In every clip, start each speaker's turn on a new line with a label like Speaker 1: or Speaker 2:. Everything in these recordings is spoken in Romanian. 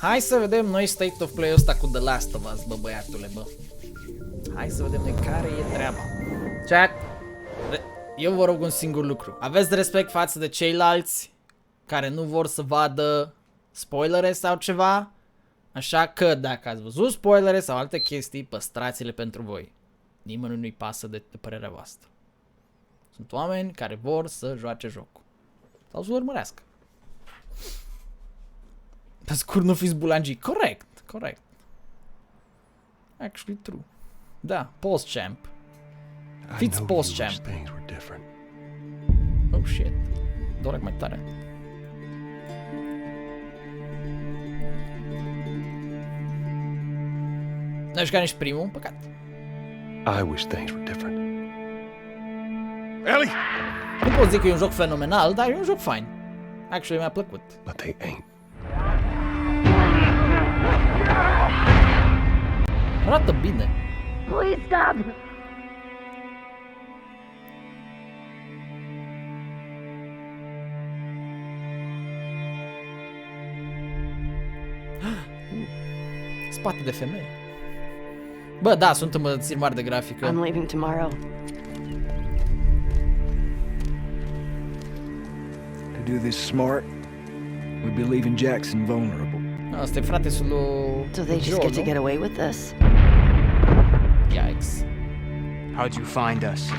Speaker 1: Hai să vedem noi State of Play-ul ăsta cu The Last of Us, bă, băiatule, bă. Hai să vedem noi care e treaba. Chat, eu vă rog un singur lucru. Aveți respect față de ceilalți care nu vor să vadă spoilere sau ceva. Așa că dacă ați văzut spoilere sau alte chestii, păstrați-le pentru voi. Nimănui nu-i pasă de părerea voastră. Sunt oameni care vor să joace jocul. Sau să-l urmărească. Pe scurt, nu fiți bulangii. Corect, corect. Actually true. Da, post-champ. Fiți post-champ. Oh shit. Doresc mai tare. N-ai jucat nici primul? Păcat.
Speaker 2: I wish things were different. Ellie!
Speaker 1: Nu pot zic că e un joc fenomenal, dar e un joc fain. Actually, mi-a plăcut.
Speaker 2: But they ain't.
Speaker 1: Arată bine.
Speaker 3: Please stop!
Speaker 1: Spate de femeie. Bă, da, sunt îmbunătățiri mari de grafică.
Speaker 3: I'm leaving tomorrow.
Speaker 4: To do this smart, we'd be leaving Jackson vulnerable.
Speaker 1: Asta e fratesul lui
Speaker 3: So they just
Speaker 1: Joe,
Speaker 3: get to
Speaker 1: nu?
Speaker 3: get away with this?
Speaker 1: Yikes.
Speaker 5: How'd you find us?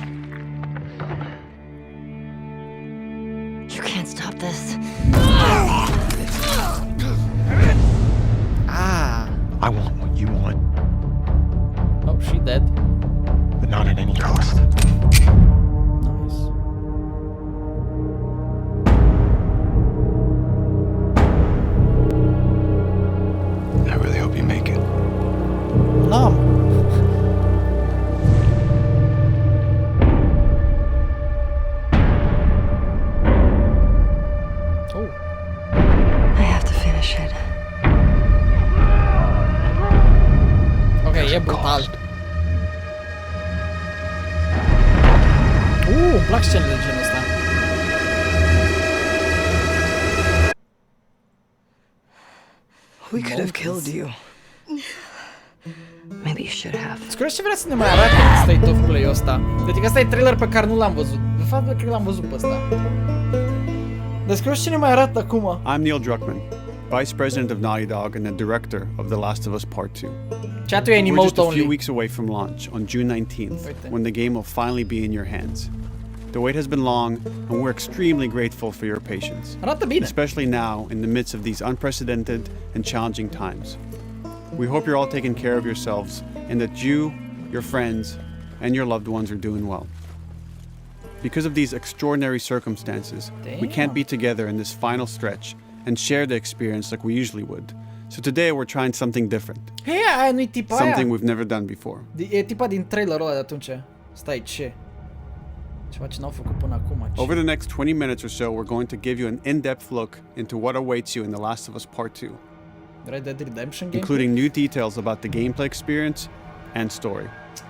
Speaker 3: You can't stop this.
Speaker 1: Ah.
Speaker 2: I want what you want,
Speaker 1: Oh, she dead.
Speaker 2: but not at any cost.
Speaker 1: Nice.
Speaker 2: I really hope you make it.
Speaker 1: N-am. Oh.
Speaker 3: I have to finish it.
Speaker 1: Ok, e brutal. Îmi plac scenele de genul ăsta.
Speaker 3: We could have killed you. Maybe you should have.
Speaker 1: Scuze ce vrea să ne mai arate în State of Play-ul ăsta. Deci ăsta e trailer pe care nu l-am văzut. De fapt, cred că l-am văzut pe ăsta. Deci ce ne mai arată acum?
Speaker 6: I'm Neil Druckmann, Vice President of Naughty Dog and the Director of The Last of Us Part 2.
Speaker 1: Chat-ul e
Speaker 6: We're just
Speaker 1: emote
Speaker 6: a few
Speaker 1: only.
Speaker 6: weeks away from launch on June 19th,
Speaker 1: Uite.
Speaker 6: when the game will finally be in your hands. The wait has been long, and we're extremely grateful for your patience,
Speaker 1: Arată bine.
Speaker 6: especially now in the midst of these unprecedented and challenging times. We hope you're all taking care of yourselves and that you, your friends, and your loved ones are doing well. Because of these extraordinary circumstances, we can't be together in this final stretch and share the experience like we usually would. So today we're trying something different,
Speaker 1: Hei, aia nu-i tipa aia?
Speaker 6: something we've never done before.
Speaker 1: E tipa din trailerul ăla de atunci. Stai, ce? Ceva ce n-au făcut până acum. Ce?
Speaker 6: Over the next 20 minutes or so, we're going to give you an in-depth look into what awaits you in The Last of Us Part 2,
Speaker 1: Red Dead Redemption game?
Speaker 6: including new details about the gameplay experience and story.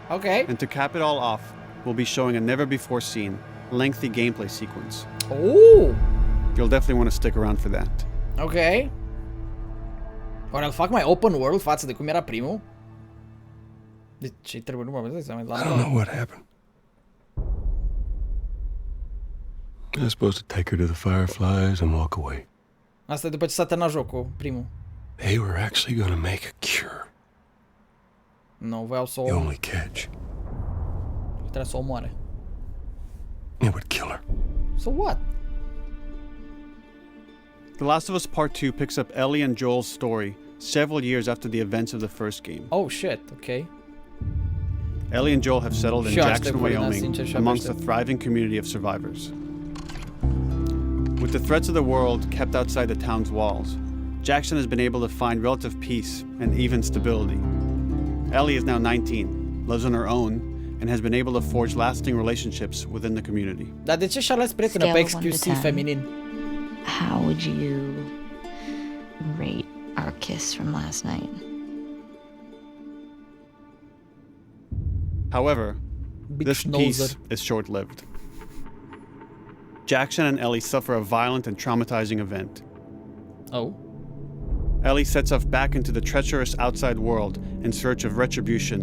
Speaker 1: Ok.
Speaker 6: And to cap it all off, we'll be showing a never-before-seen, lengthy gameplay sequence. You'll definitely want to stick around for that.
Speaker 1: Ok. Oare îl fac mai open world față de cum era primul? Deci ce trebuie numai să mai
Speaker 2: I don't know what happened. I was supposed to take her to the fireflies and walk away.
Speaker 1: Asta e după ce s-a terminat jocul, primul.
Speaker 2: They were actually gonna make a cure.
Speaker 1: Nu, voiau să
Speaker 2: The
Speaker 1: o...
Speaker 2: only catch,
Speaker 1: Trebuia să o omoare.
Speaker 2: it would kill her.
Speaker 1: So what?
Speaker 6: The Last of Us Part 2 picks up Ellie and Joel's story several years after the events of the first game.
Speaker 1: Oh shit, ok.
Speaker 6: Ellie and Joel have settled in
Speaker 1: Și eu
Speaker 6: Jackson,
Speaker 1: aștept, Paulina,
Speaker 6: Wyoming,
Speaker 1: sincer, și
Speaker 6: amongst a
Speaker 1: aștept.
Speaker 6: thriving community of survivors. With the threats of the world kept outside the town's walls, Jackson has been able to find relative peace and even stability. Ellie is now 19, lives on her own, and has been able to forge lasting relationships within the community.
Speaker 1: Dar de ce și-a ales prietenă pe
Speaker 7: Scale of 1 to
Speaker 1: exclusiv
Speaker 7: 10.
Speaker 1: feminin?
Speaker 7: How would you rate our kiss from last night?
Speaker 6: However,
Speaker 1: Big
Speaker 6: this peace
Speaker 1: schnauzer.
Speaker 6: is short-lived. Jackson and Ellie suffer a violent and traumatizing event.
Speaker 1: Oh.
Speaker 6: Ellie sets off back into the treacherous outside world in search of retribution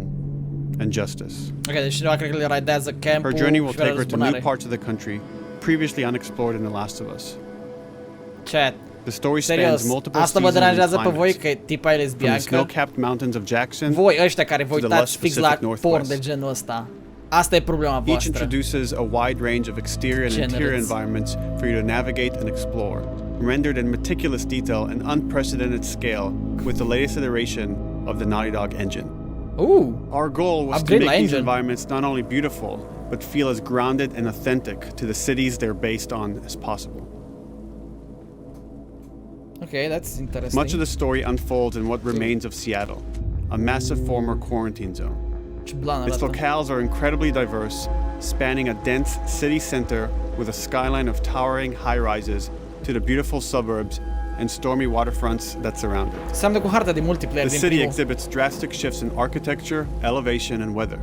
Speaker 6: and justice.
Speaker 1: Ok, deci cineva cred că le raidează campul.
Speaker 6: Her journey will
Speaker 1: și vrea
Speaker 6: take her to
Speaker 1: răzbunare.
Speaker 6: new parts of the country previously unexplored in The Last of Us.
Speaker 1: Chat.
Speaker 6: The story
Speaker 1: Serios,
Speaker 6: spans multiple
Speaker 1: asta vă
Speaker 6: seasons and
Speaker 1: deranjează pe voi
Speaker 6: climates,
Speaker 1: că tipa e
Speaker 6: from the
Speaker 1: lesbiancă?
Speaker 6: snow-capped mountains of Jackson
Speaker 1: Voi, ăștia care vă
Speaker 6: to the
Speaker 1: uitați
Speaker 6: lush
Speaker 1: fix la
Speaker 6: Pacific
Speaker 1: porn
Speaker 6: Northwest.
Speaker 1: de genul ăsta. Asta e problema
Speaker 6: Each
Speaker 1: voastră.
Speaker 6: introduces a wide range of exterior and interior
Speaker 1: Generates.
Speaker 6: environments for you to navigate and explore, rendered in meticulous detail and unprecedented scale with the latest iteration of the Naughty Dog engine. Our goal was to
Speaker 1: upgrade
Speaker 6: make
Speaker 1: la
Speaker 6: these
Speaker 1: engine.
Speaker 6: environments not only beautiful, but feel as grounded and authentic to the cities they're based on as possible.
Speaker 1: Okay, that's interesting.
Speaker 6: Much of the story unfolds in what remains of Seattle, a massive former quarantine zone.
Speaker 1: Ce blană
Speaker 6: Its
Speaker 1: arată.
Speaker 6: locales are incredibly diverse, spanning a dense city center with a skyline of towering high-rises to the beautiful suburbs and stormy waterfronts that surround it.
Speaker 1: Seamănă cu harta de multiplayer
Speaker 6: The
Speaker 1: din
Speaker 6: city
Speaker 1: primul.
Speaker 6: exhibits drastic shifts in architecture, elevation, and weather.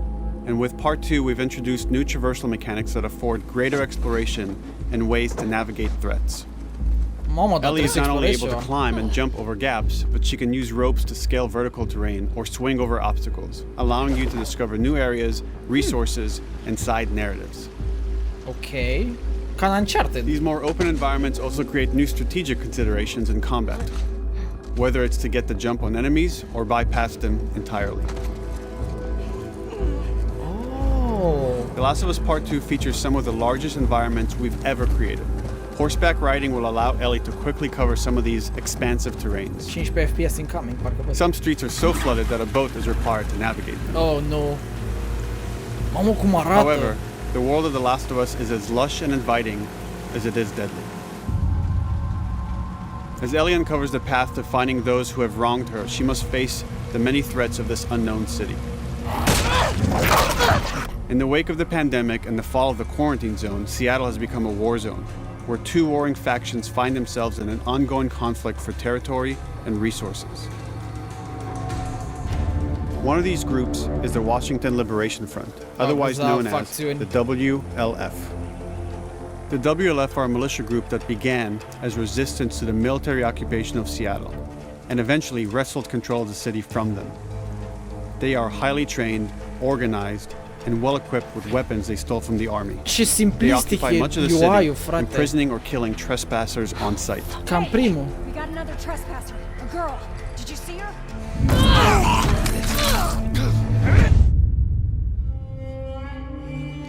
Speaker 6: And with Part 2, we've introduced new traversal mechanics that afford greater exploration and ways to navigate threats.
Speaker 1: Mamă, dar
Speaker 6: Ellie is not
Speaker 1: trebuie
Speaker 6: only
Speaker 1: să
Speaker 6: able to
Speaker 1: explorezi
Speaker 6: climb and jump over gaps, but she can use ropes to scale vertical terrain or swing over obstacles, allowing you to discover new areas, resources, and side narratives.
Speaker 1: Ok. Ca în Uncharted.
Speaker 6: These more open environments also create new strategic considerations in combat, whether it's to get the jump on enemies or bypass them entirely.
Speaker 1: Oh.
Speaker 6: The Last of Us Part 2 features some of the largest environments we've ever created. Horseback riding will allow Ellie to quickly cover some of these expansive terrains.
Speaker 1: 15 FPS incoming, parcă văd.
Speaker 6: Some streets are so flooded that a boat is required to navigate them.
Speaker 1: Oh, no. Mamă, cum arată.
Speaker 6: However, the world of The Last of Us is as lush and inviting as it is deadly. As Ellie uncovers the path to finding those who have wronged her, she must face the many threats of this unknown city. In the wake of the pandemic and the fall of the quarantine zone, Seattle has become a war zone, where two warring factions find themselves in an ongoing conflict for territory and resources. One of these groups is the Washington Liberation Front, otherwise known as the WLF. The WLF are a militia group that began as resistance to the military occupation of Seattle and eventually wrestled control of the city from them. They are highly trained, organized, and well-equipped with weapons they stole from the army.
Speaker 1: Ce
Speaker 6: They
Speaker 1: simplistic
Speaker 6: occupy
Speaker 1: e
Speaker 6: much of the
Speaker 1: UI-ul,
Speaker 6: city,
Speaker 1: frate.
Speaker 6: imprisoning or killing trespassers on sight.
Speaker 1: Cam primul.
Speaker 8: We got another trespasser. A girl. Did you see her?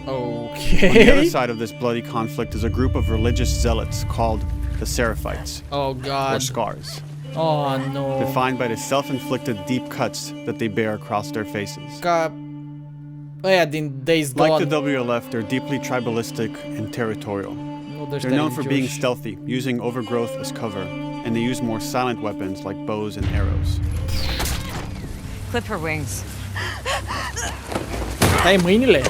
Speaker 1: Ok.
Speaker 6: On the other side of this bloody conflict is a group of religious zealots called the Seraphites,
Speaker 1: Oh,
Speaker 6: or
Speaker 1: God.
Speaker 6: Scars,
Speaker 1: Oh, no.
Speaker 6: defined by the self-inflicted deep cuts that they bear across their faces.
Speaker 1: Ca ăia din Days Gone.
Speaker 6: Like the WLF, they're deeply tribalistic and territorial.
Speaker 1: Nu de ăștia
Speaker 6: They're known for being
Speaker 1: religioși.
Speaker 6: stealthy, using overgrowth as cover, and they use more silent weapons like bows and arrows.
Speaker 9: Clip her wings.
Speaker 1: Tai mâinile?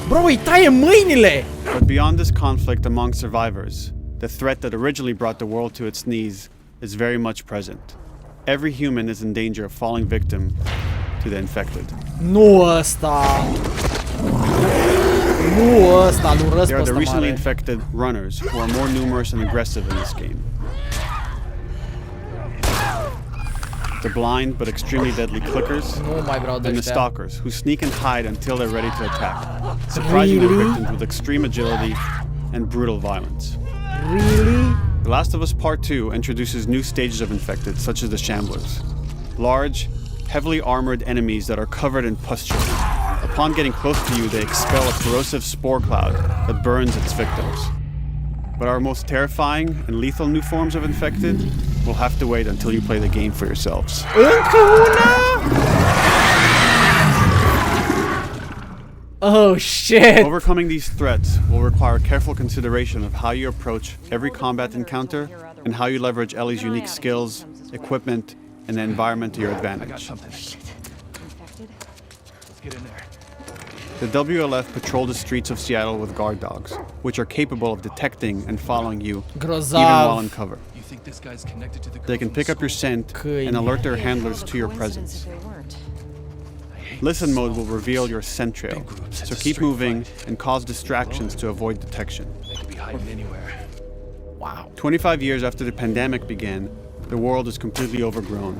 Speaker 1: Bro, îi taie mâinile!
Speaker 6: But beyond this conflict among survivors, the threat that originally brought the world to its knees is very much present. Every human is in danger of falling victim to the infected.
Speaker 1: Nu ăsta! Nu ăsta, nu răs
Speaker 6: They
Speaker 1: pe
Speaker 6: are the
Speaker 1: ăsta
Speaker 6: recently
Speaker 1: mare.
Speaker 6: infected runners who are more numerous and aggressive in this game. The blind but extremely deadly clickers,
Speaker 1: Nu mai vreau de
Speaker 6: and the
Speaker 1: ăștia.
Speaker 6: stalkers who sneak and hide until they're ready to attack, surprising their
Speaker 1: Really?
Speaker 6: victims with extreme agility and brutal violence.
Speaker 1: Really?
Speaker 6: The Last of Us Part 2 introduces new stages of infected, such as the Shamblers. Large, heavily armored enemies that are covered in pustule. Upon getting close to you, they expel a corrosive spore cloud that burns its victims. But our most terrifying and lethal new forms of infected will have to wait until you play the game for yourselves.
Speaker 1: Încă una? Oh, shit!
Speaker 6: Overcoming these threats will require careful consideration of how you approach every combat encounter and how you leverage Ellie's unique skills, equipment, and the environment to your advantage. The WLF patrol the streets of Seattle with guard dogs, which are capable of detecting and following you
Speaker 1: Grozav.
Speaker 6: even while in cover. They can pick up your scent and alert their handlers to your presence. Listen mode will reveal your scent trail, so keep moving and cause distractions to avoid detection.
Speaker 1: Wow.
Speaker 6: 25 years after the pandemic began, the world is completely overgrown.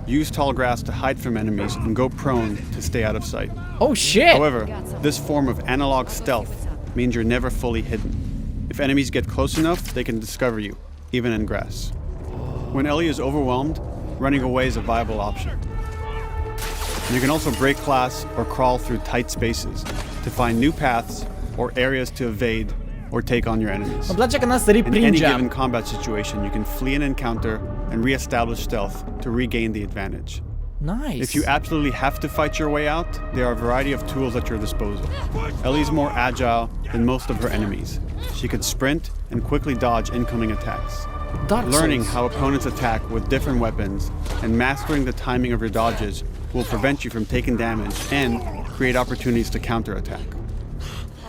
Speaker 6: Use tall grass to hide from enemies and go prone to stay out of sight.
Speaker 1: Oh shit!
Speaker 6: However, this form of analog stealth means you're never fully hidden. If enemies get close enough, they can discover you, even in grass. When Ellie is overwhelmed, running away is a viable option. You can also break glass or crawl through tight spaces to find new paths or areas to evade or take on your enemies.
Speaker 1: Îmi place că n-a sărit
Speaker 6: In
Speaker 1: prin
Speaker 6: any
Speaker 1: geam.
Speaker 6: given combat situation, you can flee an encounter and re-establish stealth to regain the advantage.
Speaker 1: Nice.
Speaker 6: If you absolutely have to fight your way out, there are a variety of tools at your disposal. Ellie's more agile than most of her enemies. She can sprint and quickly dodge incoming attacks.
Speaker 1: Dark
Speaker 6: Learning
Speaker 1: Souls.
Speaker 6: how opponents attack with different weapons and mastering the timing of your dodges will prevent you from taking damage and create opportunities to counterattack.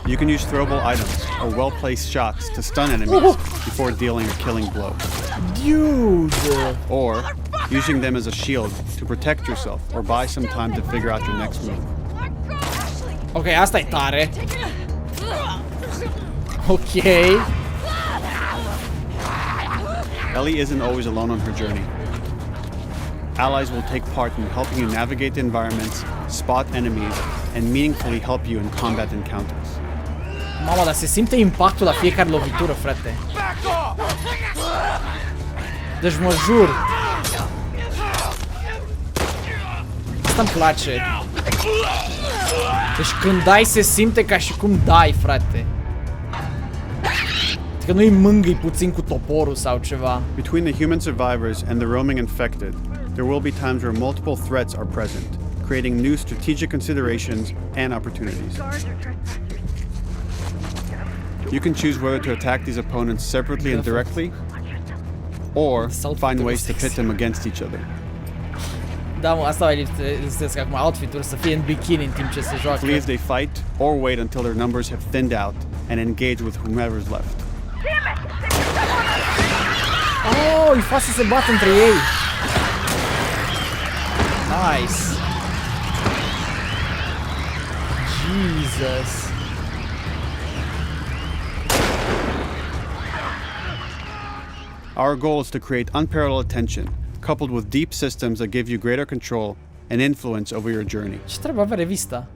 Speaker 6: You can use throwable items or well-placed shots to stun enemies before dealing a killing blow.
Speaker 1: Dude!
Speaker 6: Or using them as a shield to protect yourself or buy some time to figure out your next move.
Speaker 1: Ok, asta e tare. Ok.
Speaker 6: Ellie isn't always alone on her journey. Allies will take part in helping you navigate the environments, spot enemies, and meaningfully help you in combat encounters.
Speaker 1: Mamă, dar se simte impactul la fiecare lovitură, frate. Deci mă jur. Asta îmi place. Deci când dai se simte ca și cum dai, frate. Că nu-i mângâi puțin cu toporul sau ceva.
Speaker 6: Between the human survivors and the roaming infected, there will be times where multiple threats are present, creating new strategic considerations and opportunities. You can choose whether to attack these opponents separately and directly, or find ways to pit them against each other.
Speaker 1: Da, mă, asta mai lipsesc acum, outfit-uri să fie în bikini în timp ce se joacă.
Speaker 6: Flee as they fight, or wait until their numbers have thinned out and engage with whomever's left.
Speaker 1: Oh, îi fac să se bată între ei. Nice. Jesus.
Speaker 6: Our goal is to create unparalleled attention, coupled with deep systems that give you greater control and influence over your journey.
Speaker 1: Ce trebuie avea revista?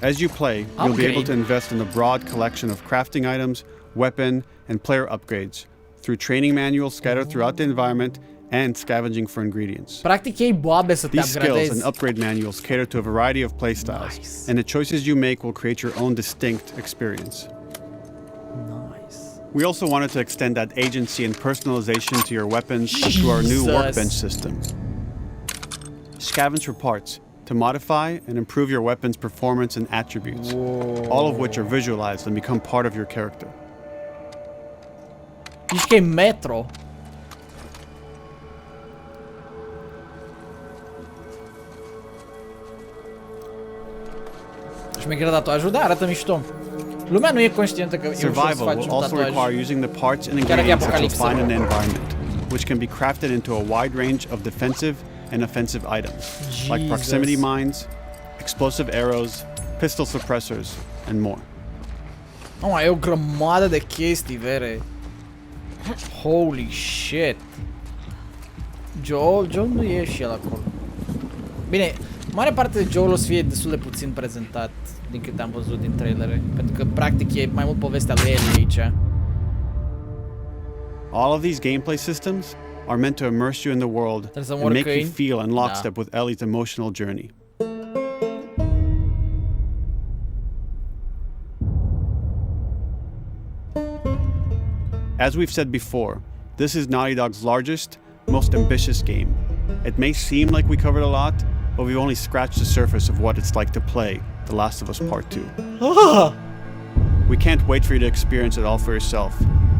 Speaker 6: As you play, you'll be able to invest in a broad collection of crafting items, weapon, and player upgrades through training manuals scattered throughout the environment and scavenging for ingredients.
Speaker 1: Practic ei boabe să te
Speaker 6: These skills and
Speaker 1: upgradezi.
Speaker 6: upgrade manuals cater to a variety of playstyles,
Speaker 1: Nice.
Speaker 6: and the choices you make will create your own distinct experience.
Speaker 1: Nice.
Speaker 6: We also wanted to extend that agency and personalization to your weapons through our new
Speaker 1: Jesus.
Speaker 6: workbench system. Scavenge for parts to modify and improve your weapon's performance and attributes, all of which are visualized and become part of your character.
Speaker 1: Zici că e Metro. Șmecheră tatuajul? Da, arată mișto. Lumea nu e conștientă că e ușor să
Speaker 6: Survival
Speaker 1: faci
Speaker 6: will
Speaker 1: un
Speaker 6: also
Speaker 1: tatuaj.
Speaker 6: require using the parts and
Speaker 1: Chiar
Speaker 6: ingredients that you'll
Speaker 1: Apocalipsa.
Speaker 6: find in the environment, which can be crafted into a wide range of defensive and offensive items, like proximity
Speaker 1: Jesus.
Speaker 6: mines, explosive arrows, pistol suppressors, and more.
Speaker 1: Oh, e o grămadă de chestii, vere. Holy shit. Joel nu e și el acolo. Bine, mare parte de Joel o să fie destul de puțin prezentat din câte am văzut din trailere, pentru că practic e mai mult povestea lui el aici.
Speaker 6: All of these gameplay systems are meant to immerse you in the world
Speaker 1: Trebuie să
Speaker 6: and
Speaker 1: mor
Speaker 6: make you
Speaker 1: câini?
Speaker 6: feel in
Speaker 1: Da.
Speaker 6: lockstep with Ellie's emotional journey. As we've said before, this is Naughty Dog's largest, most ambitious game. It may seem like we covered a lot, but we've only scratched the surface of what it's like to play The Last of Us Part 2. We can't wait for you to experience it all for yourself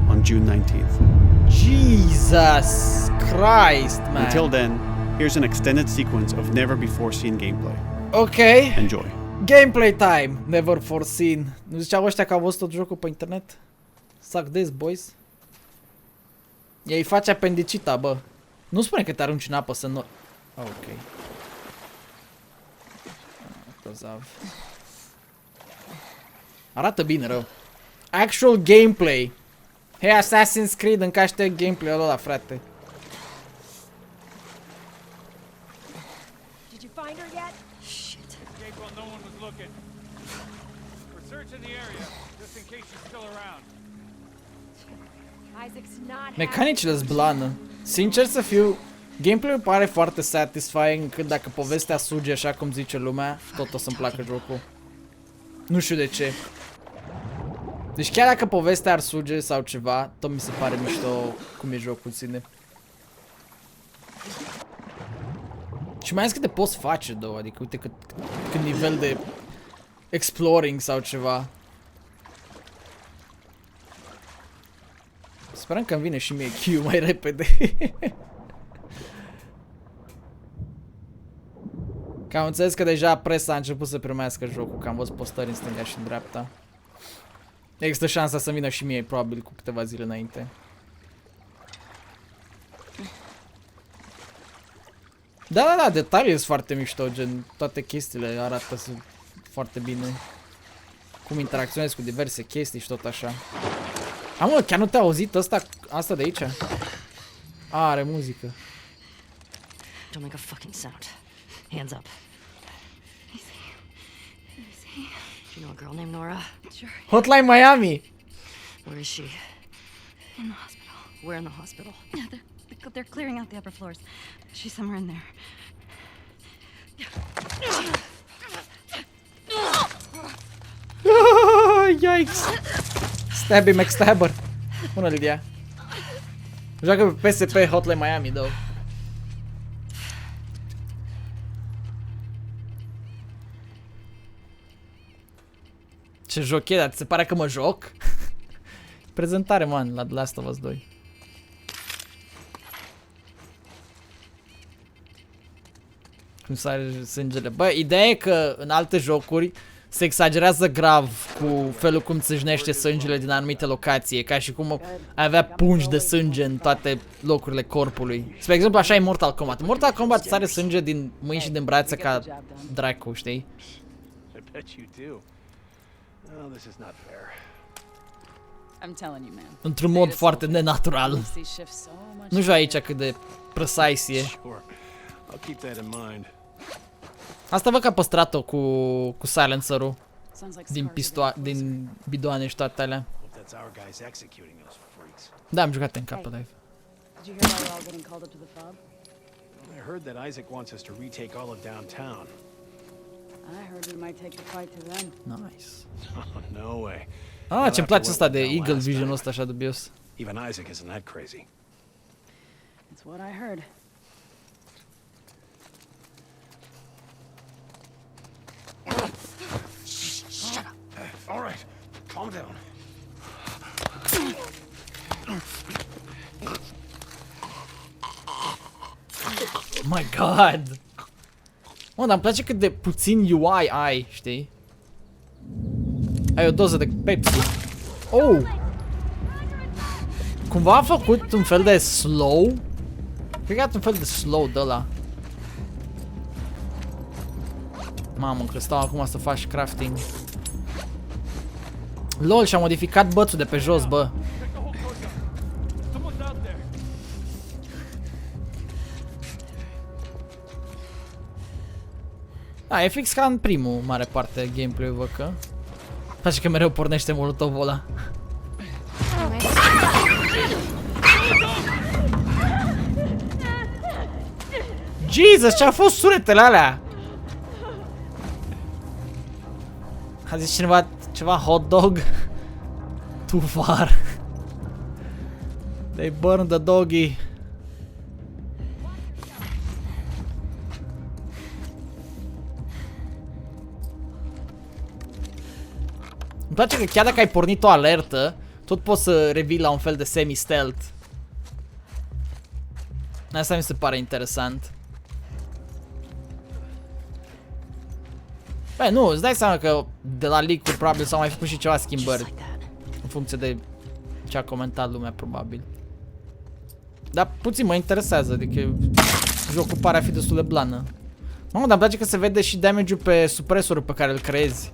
Speaker 6: on June 19th.
Speaker 1: Jesus Christ, man.
Speaker 6: Until then, here's an extended sequence of never-before-seen gameplay.
Speaker 1: Ok.
Speaker 6: Enjoy.
Speaker 1: Gameplay time. Never foreseen. Nu ziceau ăștia că au văzut tot jocul pe internet? Suck this, boys. Ei face apendicita, bă. Nu spune că te arunci în apă să nu... Ok. Cozav. Arată bine rău. Actual gameplay. Hei, Assassin's Creed, încă aștept gameplay-ul ăla, frate.
Speaker 8: Did you find her yet?
Speaker 3: Shit.
Speaker 5: Okay, well, no one was looking. We're searching the area, just in case she's still around.
Speaker 8: Isaac's not
Speaker 1: Mecanicile sunt blană. Sincer să fiu, gameplay-ul pare foarte satisfying, când dacă povestea suge așa cum zice lumea, tot o să-mi placă jocul. Nu știu de ce. Deci chiar dacă povestea ar suge sau ceva, tot mi se pare mișto cum e jocul ține. Și mai ales câte poți face, două, adică uite cât nivel de exploring sau ceva. Sperăm că îmi vine și mie Q mai repede. Că am înțeles că deja presa a început să primească jocul, că am văzut postări în stânga și în dreapta. Există șansa să vină și mie, probabil, cu câteva zile înainte. Da, detaliile sunt foarte mișto, gen, toate chestiile arată foarte bine. Cum interacționezi cu diverse chestii și tot așa. Mă, chiar nu te-a auzit asta de aici? Are muzică.
Speaker 3: Don't make a fucking sound. Hands up. Do you know a girl named Nora? Sure.
Speaker 1: Hotline Miami!
Speaker 3: Where is she?
Speaker 10: In the hospital.
Speaker 3: Where in the hospital?
Speaker 10: Yeah, they're clearing out the upper floors. She's somewhere in there.
Speaker 1: Yikes! Stabby McStabber. Bună, Lidia. Joacă pe PSP Hotline Miami, though. Ce joc e, dar ți se pare că mă joc? Prezentare, man, la The Last of Us 2. Cum sare sângele. Bă, ideea e că în alte jocuri se exagerează grav cu felul cum țâșnește sângele din anumite locații. E ca și cum ai avea pungi de sânge în toate locurile corpului. Spre exemplu, așa e Mortal Kombat. Mortal Kombat sare sânge din mâini și din brațe ca dracu, știi? Într-un mod foarte nenatural. Nu știu aici cât de precise e. Asta văd că a păstrat-o cu silencer-ul din bidoane și toate alea. Da, am jucat în capă live.
Speaker 11: I heard that Isaac wants us to retake all of downtown.
Speaker 10: I heard we might take the fight to them.
Speaker 1: Nice.
Speaker 11: No way.
Speaker 1: Ah, ce-mi place ăsta de Eagle Vision-ul ăsta așa dubios.
Speaker 11: Even Isaac isn't that crazy.
Speaker 10: That's what I heard.
Speaker 11: Shut up. All right. Calm down.
Speaker 1: Oh my god. Mă, dar îmi place cât de puțin UI ai, știi? Ai o doză de Pepsi. Oh! Cumva a făcut un fel de slow? Cred că a un fel de slow de ăla. Mamă, că stau acum să faci crafting. LOL, și-a modificat bățul de pe jos, bă. Da, e fix ca în primul mare parte gameplay-ul, văd că. Face că mereu pornește molotovul ăla. Jesus, ce-a fost sunetele alea? A zis cineva ceva hot dog? Too far. They burned the doggy. Îmi place că chiar dacă ai pornit o alertă, tot poți să revii la un fel de semi-stealth. Asta mi se pare interesant. Băi, nu, îți dai seama că de la leak-uri probabil s-au mai făcut și ceva schimbări. În funcție de ce a comentat lumea, probabil. Dar puțin mă interesează, adică jocul pare a fi destul de blană. Mamă, dar îmi place că se vede și damage-ul pe supresorul pe care îl creezi.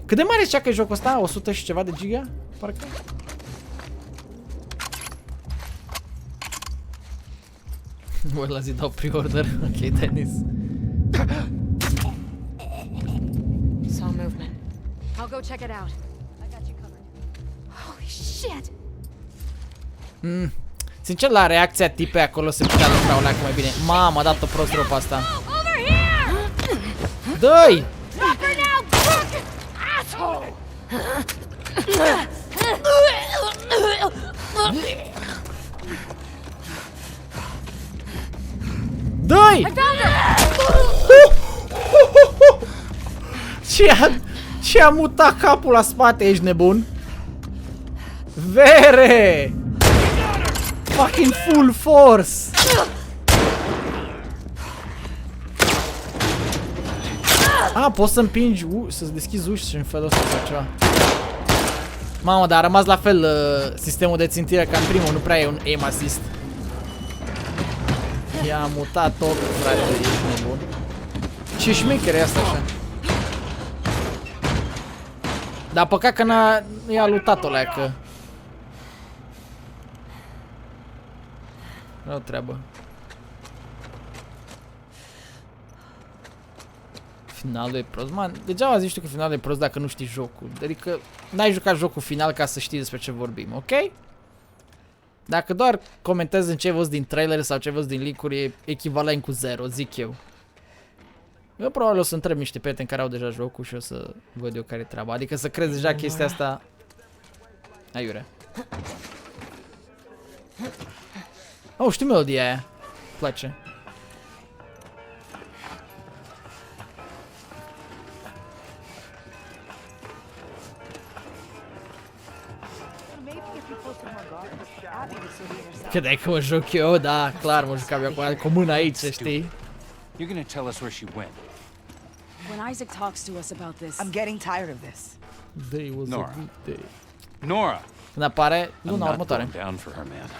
Speaker 1: Cât de mare zicea că e jocul ăsta? 100 și ceva de giga? Parcă? Voi la zi dau pre-order. Ok, Dennis.
Speaker 3: Saw movement.
Speaker 8: I'll go check it out. I got you covered. Holy shit!
Speaker 1: Sincer, la reacția tipei acolo se putea lucra o leacă mai bine. Mamă, a dat-o prost rău pe asta.
Speaker 8: Over here!
Speaker 1: Dă-i!
Speaker 8: Stop her now, crook! Asshole!
Speaker 1: Dă-i! Ce-a mutat capul la spate, ești nebun? Vere! Fucking full force! Poți să împingi, să-ți deschizi uși și în felul ăsta sau ceva. Mamă, dar a rămas la fel sistemul de țintire ca în primul, nu prea e un aim assist. I-a mutat tot, frate, ești nebun. Ce șmecher e asta așa. Dar păcat că i-a lutat-o leacă. Rău treabă. Finalul e prost, man, degeaba zici tu că finalul e prost dacă nu știi jocul. Adică n-ai jucat jocul final ca să știi despre ce vorbim, ok? Dacă doar comentezi în ce ai văzut din trailer sau ce ai văzut din link-uri, e echivalent cu 0, zic eu. Eu probabil o să întreb niște prieteni care au deja jocul și o să văd eu care e treaba. Adică să crezi deja chestia asta aiurea. Oh, știu melodia aia. Place. Credeai că mă joc eu? Da, clar, mă jucam eu cu mâna aici, știi?
Speaker 5: You're gonna tell us where she went.
Speaker 10: When Isaac talks to us about this,
Speaker 12: I'm getting tired of this.
Speaker 1: Day was
Speaker 5: Nora.
Speaker 1: a good day.
Speaker 5: Nora!
Speaker 1: Când apare luna
Speaker 5: I'm not
Speaker 1: următoare.
Speaker 5: going down for her, man.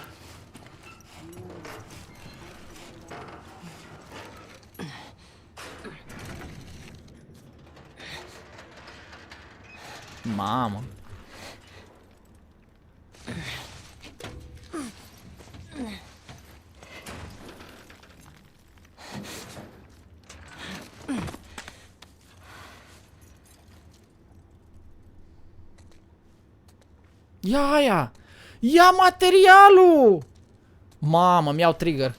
Speaker 1: Mamă. Ia aia! Ia materialul! Mamă, mi-au trigger.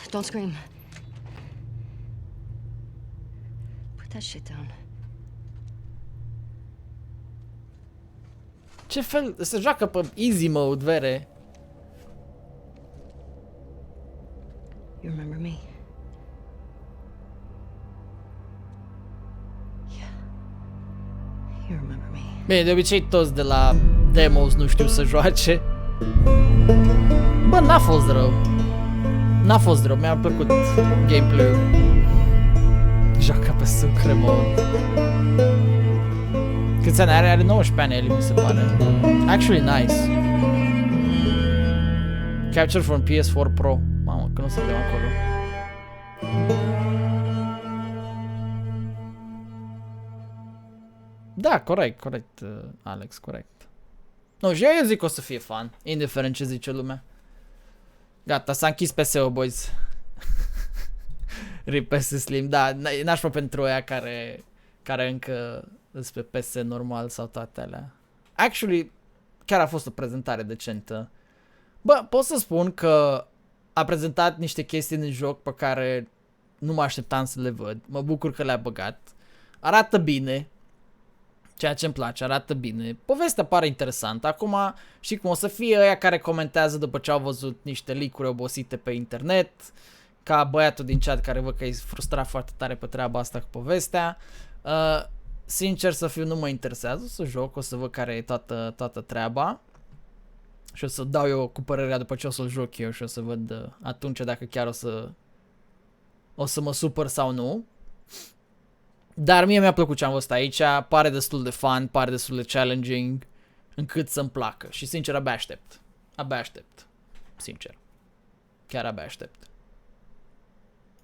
Speaker 3: Don't scream. Put that shit down.
Speaker 1: Ce fel? Se joacă pe easy mode, vere.
Speaker 3: You remember me? Yeah. You remember me.
Speaker 1: Bine, de obicei toți de la demos nu știu să joace. Bă, n-a fost rău. N-a fost rău, mi-a plăcut gameplay-ul. Joacă pe sucre mode. Câți ani are? Are 19 ani el, mi se pare. Actually nice. Capture from PS4 Pro. Mamă, că nu să vedem acolo. Da, corect, Alex, corect. Nu, și eu zic că o să fie fan, indiferent ce zice lumea. Gata, s-a închis PS-ul, boys. RIP PS Slim, da, nașpa pentru aia care încă sunt pe PS normal sau toate alea. Actually, chiar a fost o prezentare decentă. Bă, pot să spun că a prezentat niște chestii din joc pe care nu mă așteptam să le văd. Mă bucur că le-a băgat. Arată bine. Ceea ce îmi place, arată bine. Povestea pare interesantă. Acum, știi cum o să fie ăia care comentează după ce au văzut niște leak-uri obosite pe internet. Ca băiatul din chat care văd că e frustrat foarte tare pe treaba asta cu povestea. Sincer să fiu, nu mă interesează. O să joc, o să văd care e toată treaba. Și o să dau eu cu părerea după ce o să-l joc eu și o să văd atunci dacă chiar o să mă supăr sau nu. Dar mie mi-a plăcut ce am văzut aici, pare destul de fun, pare destul de challenging, încât să-mi placă. Și sincer abia aștept. Abia aștept. Sincer. Chiar abia aștept.